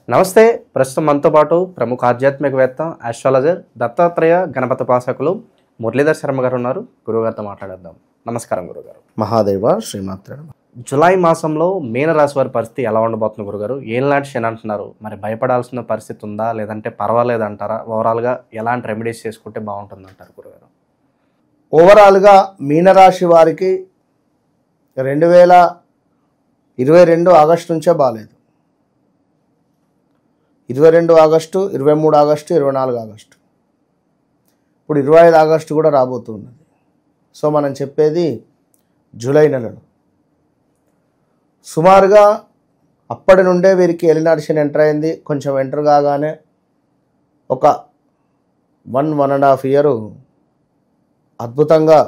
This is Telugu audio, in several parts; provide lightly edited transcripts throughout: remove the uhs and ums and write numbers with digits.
నమస్తే. ప్రస్తుతం మనతో పాటు ప్రముఖ ఆధ్యాత్మికవేత్త, ఆస్ట్రాలజర్, దత్తాత్రేయ గణపతోపాసకులు మురళీధర్ శర్మ గారు ఉన్నారు. గురువుగారితో మాట్లాడేద్దాం. నమస్కారం గురుగారు. మహాదేవ శ్రీమాత్ర. జూలై మాసంలో మీనరాశి వారి పరిస్థితి ఎలా ఉండబోతుంది గురుగారు? ఏలాంటి శని అంటున్నారు, మరి భయపడాల్సిన పరిస్థితి ఉందా లేదంటే పర్వాలేదు అంటారా? ఓవరాల్గా ఎలాంటి రెమెడీస్ చేసుకుంటే బాగుంటుంది అంటారు గురుగారు? ఓవరాల్గా మీనరాశి వారికి 2022 ఆగస్టు నుంచే బాగాలేదు. 22 ఆగస్టు, 23 ఆగస్టు, 24 ఆగస్టు, ఇప్పుడు 25 ఆగస్టు కూడా రాబోతున్నది. సో మనం చెప్పేది జూలై నెలలో సుమారుగా అప్పటి నుండే వీరికి ఏలినాటి శని ఎంటర్ అయింది. కొంచెం ఎంటర్ కాగానే ఒక 1.5 ఇయర్ అద్భుతంగా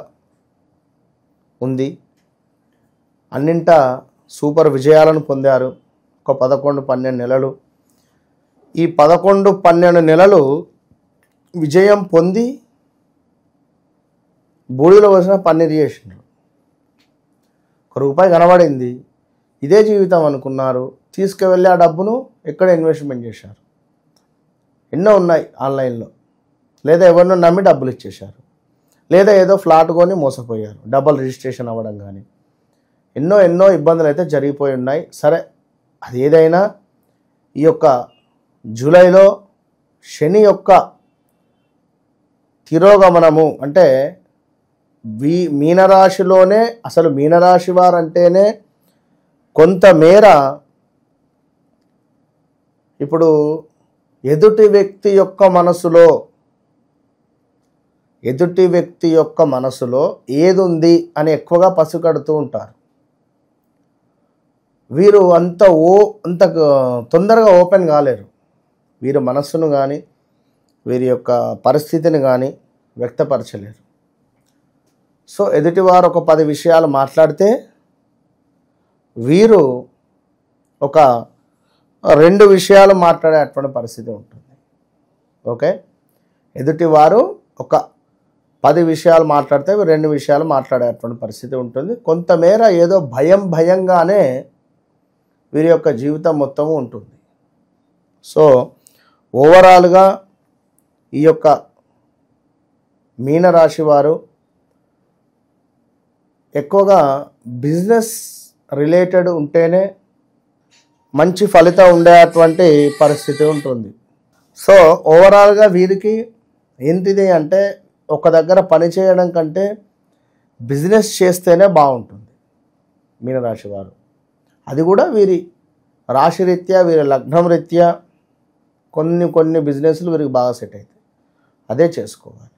ఉంది. అన్నింట సూపర్ విజయాలను పొందారు. ఒక 11-12 నెలలు. ఈ 11-12 నెలలు విజయం పొంది బూడిలో వచ్చిన పన్నీరు చేసినారు. ₹1 కనబడింది, ఇదే జీవితం అనుకున్నారు. తీసుకువెళ్ళి ఆ డబ్బును ఎక్కడ ఇన్వెస్ట్మెంట్ చేశారు. ఎన్నో ఉన్నాయి ఆన్లైన్లో, లేదా ఎవరినో నమ్మి డబ్బులు ఇచ్చేశారు, లేదా ఏదో ఫ్లాట్ కొని మోసపోయారు, డబల్ రిజిస్ట్రేషన్ అవ్వడం కానీ ఎన్నో ఇబ్బందులు అయితే జరిగిపోయి ఉన్నాయి. సరే, అది ఏదైనా ఈ యొక్క జూలైలో శని యొక్క తిరోగమనము అంటే మీనరాశిలోనే, అసలు మీనరాశి వారు అంటేనే కొంతమేర ఇప్పుడు ఎదుటి వ్యక్తి యొక్క మనసులో ఏది ఉంది అని ఎక్కువగా పసిగడుతూ ఉంటారు. వీరు అంత తొందరగా ఓపెన్ కాలేరు. వీరి మనస్సును కానీ వీరి యొక్క పరిస్థితిని కానీ వ్యక్తపరచలేరు. సో ఎదుటివారు ఒక 10 విషయాలు మాట్లాడితే వీరు ఒక 2 విషయాలు మాట్లాడేటువంటి పరిస్థితి ఉంటుంది. ఓకే, ఎదుటివారు ఒక 10 విషయాలు మాట్లాడితే 2 విషయాలు మాట్లాడేటువంటి పరిస్థితి ఉంటుంది. కొంతమేర ఏదో భయంగానే వీరి యొక్క జీవితం మొత్తము ఉంటుంది. సో ఓవరాల్గా ఈ యొక్క మీనరాశి వారు ఎక్కువగా బిజినెస్ రిలేటెడ్ ఉంటేనే మంచి ఫలితం ఉండేటువంటి పరిస్థితి ఉంటుంది. సో ఓవరాల్గా వీరికి ఏంటిది అంటే, ఒక దగ్గర పని చేయడం కంటే బిజినెస్ చేస్తేనే బాగుంటుంది మీనరాశి వారు. అది కూడా వీరి రాశి రీత్యా, వీరి లగ్నం రీత్యా కొన్ని బిజినెస్లు వీరికి బాగా సెట్ అవుతాయి. అదే చేసుకోవాలి.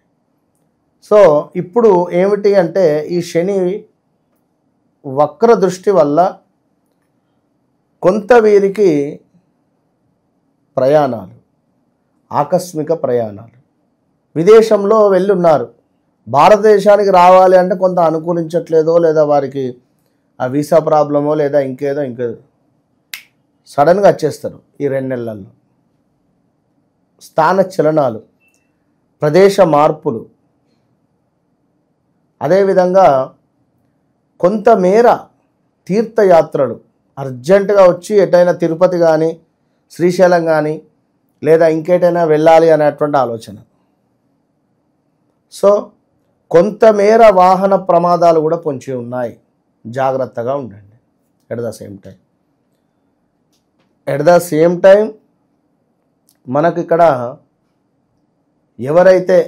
సో ఇప్పుడు ఏమిటి అంటే, ఈ శని వక్ర దృష్టి వల్ల కొంత వీరికి ప్రయాణాలు, ఆకస్మిక ప్రయాణాలు, విదేశంలో వెళ్ళున్నారు, భారతదేశానికి రావాలి అంటే కొంత అనుకూలించట్లేదో, లేదా వారికి ఆ వీసా ప్రాబ్లమో, లేదా ఇంకేదో సడన్గా వచ్చేస్తారు. ఈ 2 నెలల్లో స్థాన చలనాలు, ప్రదేశ మార్పులు, అదేవిధంగా కొంతమేర తీర్థయాత్రలు అర్జెంటుగా వచ్చి ఎటైనా తిరుపతి కానీ, శ్రీశైలం కానీ, లేదా ఇంకేటైనా వెళ్ళాలి అనేటువంటి ఆలోచన. సో కొంతమేర వాహన ప్రమాదాలు కూడా పొంచి ఉన్నాయి. జాగ్రత్తగా ఉండండి. ఎట్ ద సేమ్ టైం మనకు ఇక్కడ ఎవరైతే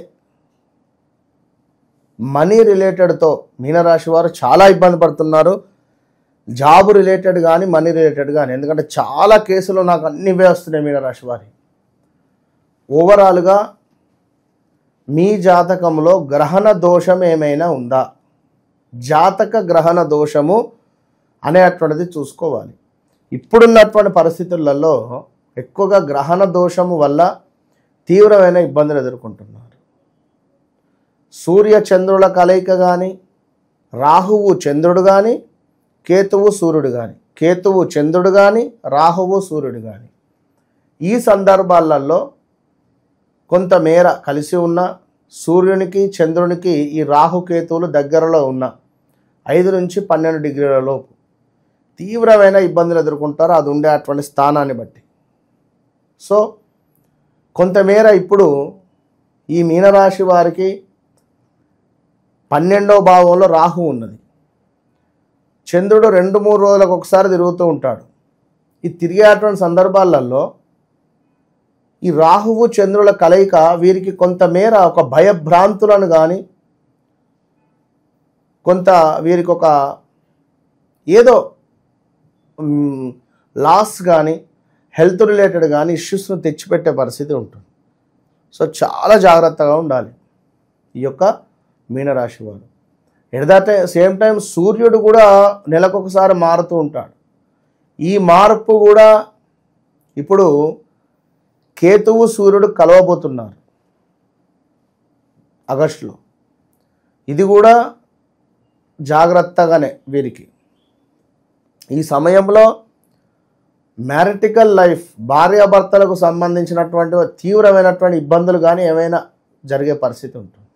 మనీ రిలేటెడ్తో మీనరాశి వారు చాలా ఇబ్బంది పడుతున్నారు, జాబ్ రిలేటెడ్ కానీ మనీ రిలేటెడ్ కానీ, ఎందుకంటే చాలా కేసులు నాకు అన్ని ఇవే వస్తున్నాయి మీనరాశి వారి. ఓవరాల్గా మీ జాతకంలో గ్రహణ దోషం ఏమైనా ఉందా, జాతక గ్రహణ దోషము అనేటువంటిది చూసుకోవాలి. ఇప్పుడున్నటువంటి పరిస్థితులలో ఎక్కువగా గ్రహణ దోషము వల్ల తీవ్రమైన ఇబ్బందులు ఎదుర్కొంటున్నారు. సూర్య చంద్రుల కలయిక కానీ, రాహువు చంద్రుడు కానీ, కేతువు సూర్యుడు కానీ, కేతువు చంద్రుడు కానీ, రాహువు సూర్యుడు కానీ, ఈ సందర్భాలలో కొంతమేర కలిసి ఉన్న సూర్యునికి చంద్రునికి ఈ రాహుకేతువులు దగ్గరలో ఉన్న 5 నుంచి 12 డిగ్రీల లోపు తీవ్రమైన ఇబ్బందులు ఎదుర్కొంటారు. అది ఉండే అటువంటి స్థానాన్ని బట్టి. సో కొంతమేర ఇప్పుడు ఈ మీనరాశి వారికి 12వ భావంలో రాహు ఉన్నది. చంద్రుడు 2-3 రోజులకు ఒకసారి తిరుగుతూ ఉంటాడు. ఈ తిరిగేటువంటి సందర్భాలలో ఈ రాహువు చంద్రుల కలయిక వీరికి కొంతమేర ఒక భయభ్రాంతులను కానీ, కొంత వీరికి ఒక ఏదో లాస్ కానీ, హెల్త్ రిలేటెడ్ కానీ ఇష్యూస్ను తెచ్చిపెట్టే పరిస్థితి ఉంటుంది. సో చాలా జాగ్రత్తగా ఉండాలి ఈ యొక్క మీనరాశి వారు. ఎట్ దట్ సేమ్ టైం సూర్యుడు కూడా నెలకొకసారి మారుతూ ఉంటాడు. ఈ మార్పు కూడా ఇప్పుడు కేతువు సూర్యుడు కలవబోతున్నారు ఆగస్టులో. ఇది కూడా జాగ్రత్తగానే వీరికి. ఈ సమయంలో మ్యారిటికల్ లైఫ్, భార్యాభర్తలకు సంబంధించినటువంటి తీవ్రమైనటువంటి ఇబ్బందులు కానీ ఏమైనా జరిగే పరిస్థితి ఉంటుంది.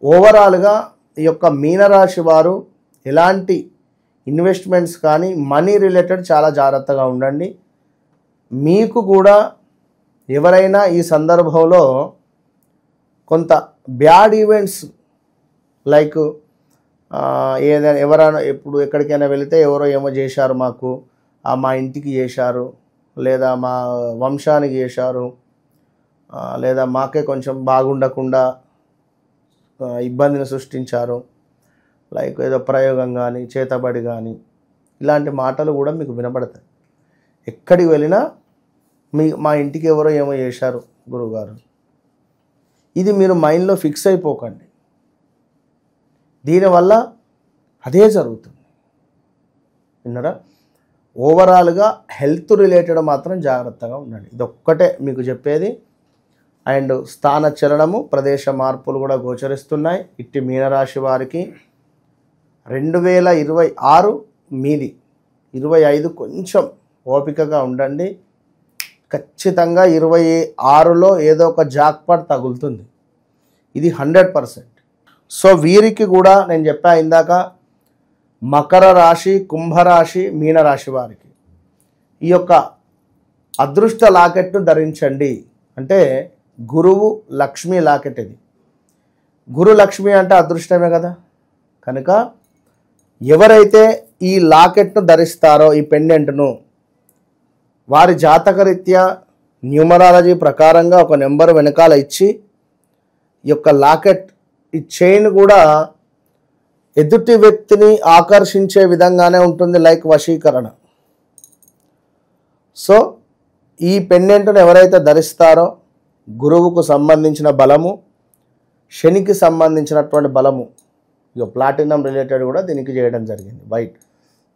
ఓవరాల్గా ఈ యొక్క మీనరాశి వారు ఎలాంటి ఇన్వెస్ట్మెంట్స్ కానీ మనీ రిలేటెడ్ చాలా జాగ్రత్తగా ఉండండి. మీకు కూడా ఎవరైనా ఈ సందర్భంలో కొంత బ్యాడ్ ఈవెంట్స్ లైక్ ఏదైనా ఎవరైనా ఎప్పుడు ఎక్కడికైనా వెళితే ఎవరో ఏమో చేశారు, మాకు మా ఇంటికి చేశారు, లేదా మా వంశానికి చేశారు, లేదా మాకే కొంచెం బాగుండకుండా ఇబ్బందిని సృష్టించారు, లైక్ ఏదో ప్రయోగం కానీ చేతబడి కానీ ఇలాంటి మాటలు కూడా మీకు వినపడతాయి. ఎక్కడికి వెళ్ళినా మా ఇంటికి ఎవరో ఏమో చేశారు గురువుగారు, ఇది మీరు మైండ్లో ఫిక్స్ అయిపోకండి. దీనివల్ల అదే జరుగుతుంది. విన్నారా? ఓవరాల్గా హెల్త్ రిలేటెడ్ మాత్రం జాగ్రత్తగా ఉండండి. ఇదొక్కటే మీకు చెప్పేది. అండ్ స్థాన చలనము, ప్రదేశ మార్పులు కూడా గోచరిస్తున్నాయి. ఇట్టి మీనరాశి వారికి 2026 మీది 25 కొంచెం ఓపికగా ఉండండి. ఖచ్చితంగా 26లో ఏదో ఒక జాక్పాట్ తగులుతుంది. ఇది 100%. సో వీరికి కూడా నేను చెప్పా ఇందాక, మకర రాశి, కుంభరాశి, మీనరాశి వారికి ఈ యొక్క అదృష్ట లాకెట్ను ధరించండి. అంటే గురువు లక్ష్మి లాకెట్. ఇది గురు లక్ష్మి అంటే అదృష్టమే కదా. కనుక ఎవరైతే ఈ లాకెట్ను ధరిస్తారో, ఈ పెండెంట్ను, వారి జాతకరీత్యా న్యూమరాలజీ ప్రకారంగా ఒక నెంబర్ వెనకాల ఇచ్చి ఈ యొక్క లాకెట్, ఈ చైన్ కూడా ఎదుటి వ్యక్తిని ఆకర్షించే విధంగానే ఉంటుంది, లైక్ వశీకరణ. సో ఈ పెండెంట్ను ఎవరైతే ధరిస్తారో గురువుకు సంబంధించిన బలము, శనికి సంబంధించినటువంటి బలము, ఇక ప్లాటినం రిలేటెడ్ కూడా దీనికి చేయడం జరిగింది. వైట్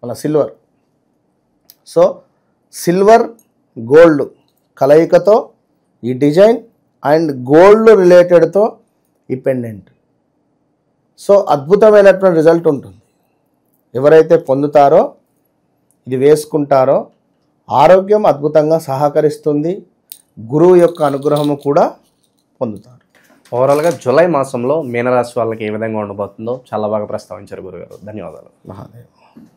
మన సిల్వర్. సో సిల్వర్ గోల్డ్ కలయికతో ఈ డిజైన్ అండ్ గోల్డ్ రిలేటెడ్తో ఈ పెండెంట్. సో అద్భుతమైనటువంటి రిజల్ట్ ఉంటుంది. ఎవరైతే పొందుతారో, ఇది వేసుకుంటారో, ఆరోగ్యం అద్భుతంగా సహకరిస్తుంది. గురువు యొక్క అనుగ్రహము కూడా పొందుతారు. ఓవరాల్గా జూలై మాసంలో మీనరాశి వాళ్ళకి ఏ విధంగా ఉండబోతుందో చాలా బాగా ప్రస్తావించారు గురుగారు. ధన్యవాదాలు. మహాదేవ్.